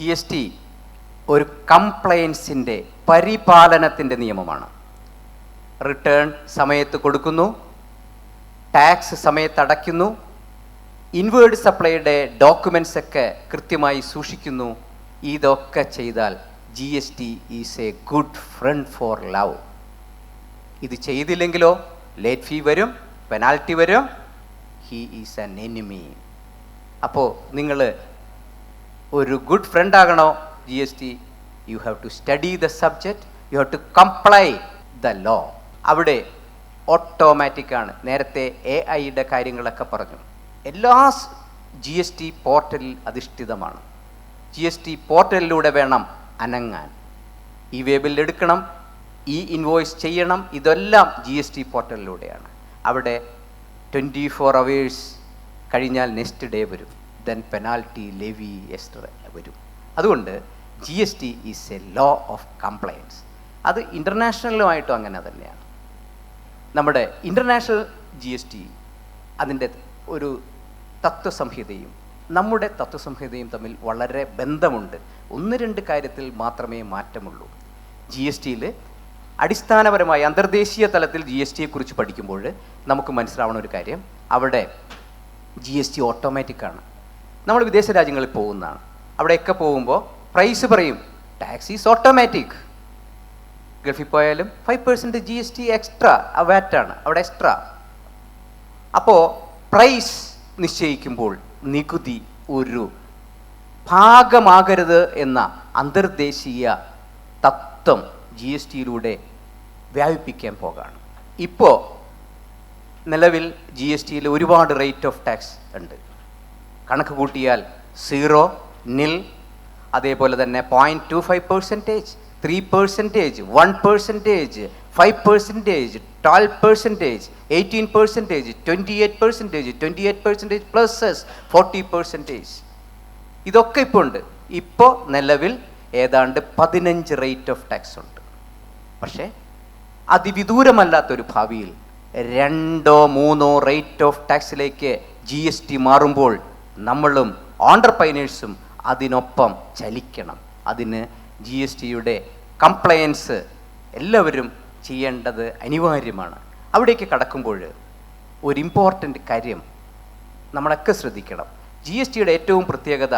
GST ഒരു കംപ്ലയൻസിൻ്റെ പരിപാലനത്തിൻ്റെ നിയമമാണ്. Return സമയത്ത് കൊടുക്കുന്നു, ടാക്സ് സമയത്ത് അടയ്ക്കുന്നു, ഇൻവേർഡ് സപ്ലൈയുടെ ഡോക്യുമെൻറ്റ്സ് ഒക്കെ കൃത്യമായി സൂക്ഷിക്കുന്നു. ഇതൊക്കെ ചെയ്താൽ GST is a good friend for love. ഇത് ചെയ്തില്ലെങ്കിലോ ലേറ്റ് ഫീ വരും, പെനാൽറ്റി വരും, ഹീ ഈസ് ആൻ എനിമി. അപ്പോൾ നിങ്ങൾ ഒരു ഗുഡ് ഫ്രണ്ട് ആകണോ GST, you have to study the subject, you have to comply the law. അവിടെ ഓട്ടോമാറ്റിക്കാണ്. നേരത്തെ AI-യുടെ കാര്യങ്ങളൊക്കെ പറഞ്ഞു. എല്ലാ GST പോർട്ടലിൽ അധിഷ്ഠിതമാണ്. GST പോർട്ടലിലൂടെ വേണം അനങ്ങാൻ. ഈ വേബിൽ എടുക്കണം, ഈ ഇൻവോയ്സ് ചെയ്യണം, ഇതെല്ലാം GST പോർട്ടലിലൂടെയാണ്. അവിടെ 24 hours കഴിഞ്ഞാൽ നെക്സ്റ്റ് ഡേ വരും, ദെൻ പെനാൽറ്റി, ലെവി, എക്സ്ട്രാ വരും. അതുകൊണ്ട് GST is A law of compliance. അത് ഇൻ്റർനാഷണലുമായിട്ടും അങ്ങനെ തന്നെയാണ്. നമ്മുടെ ഇൻ്റർനാഷണൽ GST അതിൻ്റെ ഒരു തത്വസംഹിതയും നമ്മുടെ തത്വസംഹിതയും തമ്മിൽ വളരെ ബന്ധമുണ്ട്. 1-2 കാര്യത്തിൽ മാത്രമേ മാറ്റമുള്ളൂ. GSTയിൽ അടിസ്ഥാനപരമായി അന്തർദേശീയ തലത്തിൽ GSTയെക്കുറിച്ച് പഠിക്കുമ്പോൾ നമുക്ക് മനസ്സിലാവുന്ന ഒരു കാര്യം, അവിടെ GST ഓട്ടോമാറ്റിക്കാണ്. നമ്മൾ വിദേശ രാജ്യങ്ങളിൽ പോകുന്നതാണ്. അവിടെയൊക്കെ പോകുമ്പോൾ പ്രൈസ് പറയും, ടാക്സ് ഈസ് ഓട്ടോമാറ്റിക്. ഗൾഫിൽ പോയാലും 5% GST എക്സ്ട്രാ, വാറ്റാണ് അവിടെ എക്സ്ട്രാ. അപ്പോൾ പ്രൈസ് നിശ്ചയിക്കുമ്പോൾ നികുതി ഒരു ഭാഗമാകരുത് എന്ന അന്തർദേശീയ തത്വം GSTയിലൂടെ വ്യാപിപ്പിക്കാൻ പോകാണ്. ഇപ്പോൾ നിലവിൽ GSTയിൽ ഒരുപാട് റേറ്റ് ഓഫ് ടാക്സ് ഉണ്ട്. കണക്ക് കൂട്ടിയാൽ 0, നിൽ, അതേപോലെ തന്നെ 0.25%, 3%, 1%, 5%, 12%, 18%, 28%, 28% പ്ലസ് 40%. ഇതൊക്കെ ഇപ്പോൾ ഉണ്ട്. ഇപ്പോൾ നിലവിൽ ഏതാണ്ട് 15 റേറ്റ് ഓഫ് ടാക്സ് ഉണ്ട്. പക്ഷേ അതിവിദൂരമല്ലാത്തൊരു ഭാവിയിൽ 2-3 റേറ്റ് ഓഫ് ടാക്സിലേക്ക് GST മാറുമ്പോൾ നമ്മളും ഓണ്ടർപ്രൈനേഴ്സും അതിനൊപ്പം ചലിക്കണം. അതിന് GSTയുടെ കംപ്ലയൻസ് എല്ലാവരും ചെയ്യേണ്ടത് അനിവാര്യമാണ്. അവിടേക്ക് കടക്കുമ്പോൾ ഒരു ഇമ്പോർട്ടൻ്റ് കാര്യം നമ്മളൊക്കെ ശ്രദ്ധിക്കണം. GSTയുടെ ഏറ്റവും പ്രത്യേകത,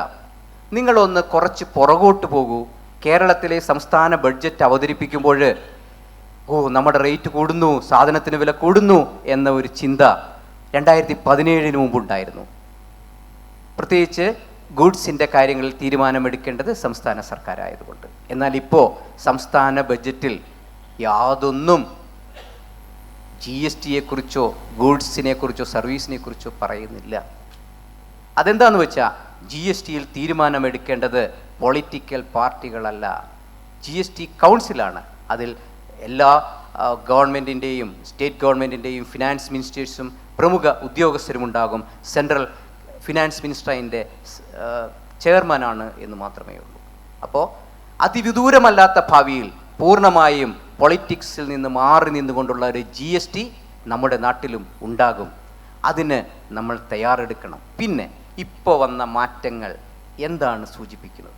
നിങ്ങളൊന്ന് കുറച്ച് പുറകോട്ട് പോകൂ. കേരളത്തിലെ സംസ്ഥാന ബഡ്ജറ്റ് അവതരിപ്പിക്കുമ്പോൾ നമ്മുടെ റേറ്റ് കൂടുന്നു, സാധനത്തിന് വില കൂടുന്നു എന്ന ഒരു ചിന്ത 2017 മുമ്പുണ്ടായിരുന്നു. പ്രത്യേകിച്ച് ഗുഡ്സിൻ്റെ കാര്യങ്ങളിൽ തീരുമാനമെടുക്കേണ്ടത് സംസ്ഥാന സർക്കാരായതുകൊണ്ട്. എന്നാൽ ഇപ്പോൾ സംസ്ഥാന ബഡ്ജറ്റിൽ യാതൊന്നും GSTയെക്കുറിച്ചോ ഗുഡ്സിനെ കുറിച്ചോ സർവീസിനെ കുറിച്ചോ പറയുന്നില്ല. അതെന്താണെന്ന് വെച്ചാൽ GSTയിൽ തീരുമാനമെടുക്കേണ്ടത് പൊളിറ്റിക്കൽ പാർട്ടികളല്ല, GST കൗൺസിലാണ്. അതിൽ എല്ലാ ഗവൺമെൻറ്റിൻ്റെയും സ്റ്റേറ്റ് ഗവൺമെൻറ്റിൻ്റെയും ഫിനാൻസ് മിനിസ്റ്റേഴ്സും പ്രമുഖ ഉദ്യോഗസ്ഥരും ഉണ്ടാകും. സെൻട്രൽ ഫിനാൻസ് മിനിസ്റ്റർ അതിൻ്റെ ചെയർമാനാണ് എന്ന് മാത്രമേ ഉള്ളൂ. അപ്പോൾ അതിവിദൂരമല്ലാത്ത ഭാവിയിൽ പൂർണ്ണമായും പൊളിറ്റിക്സിൽ നിന്ന് മാറി നിന്നുകൊണ്ടുള്ള ഒരു GST നമ്മുടെ നാട്ടിലും ഉണ്ടാകും. അതിന് നമ്മൾ തയ്യാറെടുക്കണം. പിന്നെ ഇപ്പോൾ വന്ന മാറ്റങ്ങൾ എന്താണ് സൂചിപ്പിക്കുന്നത്?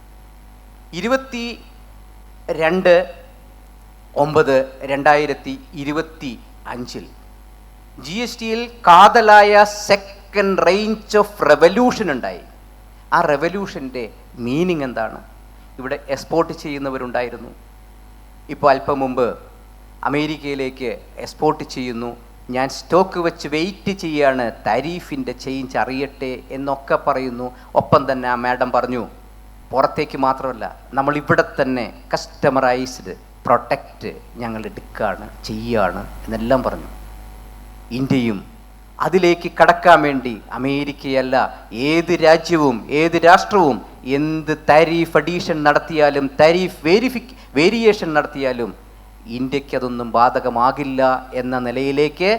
22/9/2025 GSTയിൽ കാതലായ സെക്കൻഡ് റേഞ്ച് ഓഫ് റെവല്യൂഷൻ ഉണ്ടായി. ആ റെവല്യൂഷൻ്റെ മീനിങ് എന്താണ്? ഇവിടെ എക്സ്പോർട്ട് ചെയ്യുന്നവരുണ്ടായിരുന്നു. ഇപ്പോൾ അല്പം മുമ്പ് അമേരിക്കയിലേക്ക് എക്സ്പോർട്ട് ചെയ്യുന്നു. ഞാൻ സ്റ്റോക്ക് വെച്ച് വെയിറ്റ് ചെയ്യാണ്, താരിഫിൻ്റെ ചേഞ്ച് അറിയട്ടെ എന്നൊക്കെ പറയുന്നു. ഒപ്പം തന്നെ ആ മാഡം പറഞ്ഞു, പുറത്തേക്ക് മാത്രമല്ല നമ്മളിവിടെ തന്നെ കസ്റ്റമറൈസ്ഡ് പ്രൊട്ടക്റ്റ് ഞങ്ങൾ എടുക്കുകയാണ്, ചെയ്യുകയാണ് എന്നെല്ലാം പറഞ്ഞു. ഇന്ത്യയും അതിലേക്ക് കടക്കാൻ വേണ്ടി അമേരിക്കയല്ല, ഏത് രാജ്യവും ഏത് രാഷ്ട്രവും എന്ത് താരിഫ് അഡീഷൻ നടത്തിയാലും താരിഫ് വേരിയേഷൻ നടത്തിയാലും ഇന്ത്യക്ക് അതൊന്നും ബാധകമാകില്ല എന്ന നിലയിലേക്ക്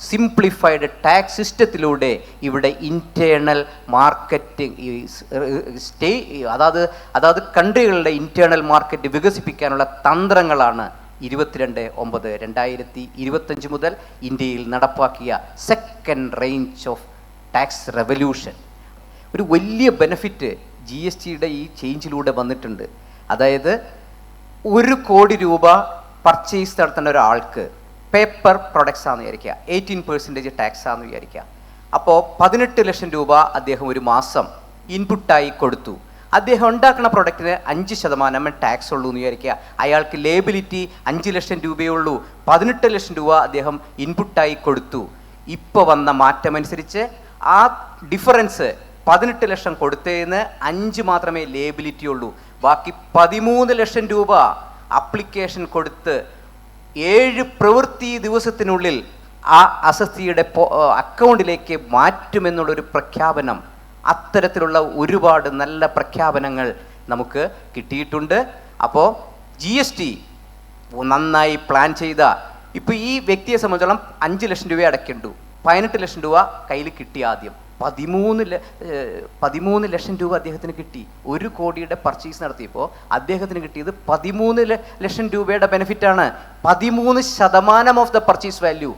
സിംപ്ലിഫൈഡ് ടാക്സ് സിസ്റ്റത്തിലൂടെ ഇവിടെ ഇൻറ്റേർണൽ മാർക്കറ്റിംഗ് അതായത് കൺട്രികളുടെ ഇൻറ്റേർണൽ മാർക്കറ്റ് വികസിപ്പിക്കാനുള്ള തന്ത്രങ്ങളാണ് 22/9/2025 മുതൽ ഇന്ത്യയിൽ നടപ്പാക്കിയ second range of tax revolution. ഒരു വലിയ ബെനിഫിറ്റ് GSTയുടെ ഈ ചേഞ്ചിലൂടെ വന്നിട്ടുണ്ട്. അതായത് 1 കോടി രൂപ പർച്ചേസ് നടത്തുന്ന ഒരാൾക്ക് പേപ്പർ പ്രൊഡക്ട്സ് ആണെന്ന് വിചാരിക്കുക, 18% ടാക്സ് ആണെന്ന് വിചാരിക്കുക. അപ്പോൾ 18 ലക്ഷം രൂപ അദ്ദേഹം ഒരു മാസം ഇൻപുട്ടായി കൊടുത്തു. അദ്ദേഹം ഉണ്ടാക്കുന്ന പ്രൊഡക്റ്റിന് 5% ടാക്സ് ഉള്ളൂ എന്ന് വിചാരിക്കുക. അയാൾക്ക് ലേബിലിറ്റി 5 ലക്ഷം രൂപയേ ഉള്ളൂ. 18 ലക്ഷം രൂപ അദ്ദേഹം ഇൻപുട്ടായി കൊടുത്തു. ഇപ്പോൾ വന്ന മാറ്റമനുസരിച്ച് ആ ഡിഫറൻസ് 18 ലക്ഷം കൊടുത്തതിന് 5 മാത്രമേ ലേബിലിറ്റി ഉള്ളൂ. ബാക്കി 13 ലക്ഷം രൂപ അപ്ലിക്കേഷൻ കൊടുത്ത് 7 പ്രവൃത്തി ദിവസത്തിനുള്ളിൽ ആ അസസ്തിയുടെ അക്കൗണ്ടിലേക്ക് മാറ്റുമെന്നുള്ളൊരു പ്രഖ്യാപനം, അത്തരത്തിലുള്ള ഒരുപാട് നല്ല പ്രഖ്യാപനങ്ങൾ നമുക്ക് കിട്ടിയിട്ടുണ്ട്. അപ്പോൾ GST നന്നായി പ്ലാൻ ചെയ്ത ഇപ്പോൾ ഈ വ്യക്തിയെ സംബന്ധിച്ചോളം 5 ലക്ഷം രൂപ അടയ്ക്കേണ്ടു, 18 ലക്ഷം രൂപ കയ്യിൽ കിട്ടി. ആദ്യം 13 ലക്ഷം രൂപ അദ്ദേഹത്തിന് കിട്ടി. 1 കോടിയുടെ പർച്ചേസ് നടത്തിയപ്പോൾ അദ്ദേഹത്തിന് കിട്ടിയത് 13 ലക്ഷം രൂപയുടെ ബെനിഫിറ്റാണ്. 13% ഓഫ് ദ പർച്ചേസ് വാല്യൂ.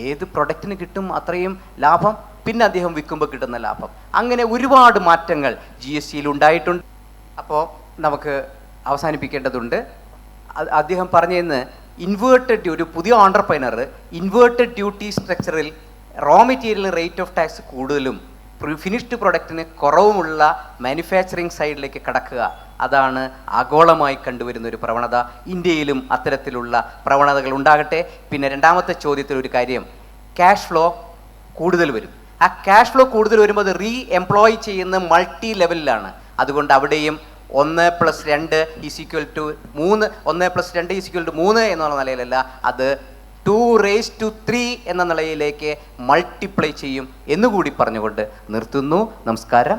ഏത് പ്രൊഡക്റ്റിന് കിട്ടും അത്രയും ലാഭം, പിന്നെ അദ്ദേഹം വിൽക്കുമ്പോൾ കിട്ടുന്ന ലാഭം. അങ്ങനെ ഒരുപാട് മാറ്റങ്ങൾ GSTയിൽ ഉണ്ടായിട്ടുണ്ട്. അപ്പോൾ നമുക്ക് അവസാനിപ്പിക്കേണ്ടതുണ്ട്. അദ്ദേഹം പറഞ്ഞതെന്ന് ഒരു പുതിയ ഓണ്ടർപ്രൈനർ ഇൻവേർട്ടഡ് ഡ്യൂട്ടി സ്ട്രക്ചറിൽ raw material rate of tax കൂടുതലും ഫിനിഷ്ഡ് പ്രൊഡക്റ്റിന് കുറവുമുള്ള മാനുഫാക്ചറിങ് സൈഡിലേക്ക് കടക്കുക, അതാണ് ആഗോളമായി കണ്ടുവരുന്ന ഒരു പ്രവണത. ഇന്ത്യയിലും അത്തരത്തിലുള്ള പ്രവണതകൾ ഉണ്ടാകട്ടെ. പിന്നെ രണ്ടാമത്തെ ചോദ്യത്തിൽ ഒരു കാര്യം, ക്യാഷ് ഫ്ലോ കൂടുതൽ വരും. ആ ക്യാഷ് ഫ്ലോ കൂടുതൽ വരുമ്പോൾ അത് എംപ്ലോയ് ചെയ്യുന്ന മൾട്ടി ലെവലിലാണ്. അതുകൊണ്ട് അവിടെയും 1+2 = 3, 1+2 = 3 എന്നുള്ള നിലയിലല്ല, അത് 2⁻³ എന്ന നിലയിലേക്ക് മൾട്ടിപ്ലൈ ചെയ്യും എന്നുകൂടി പറഞ്ഞുകൊണ്ട് നിർത്തുന്നു. നമസ്കാരം.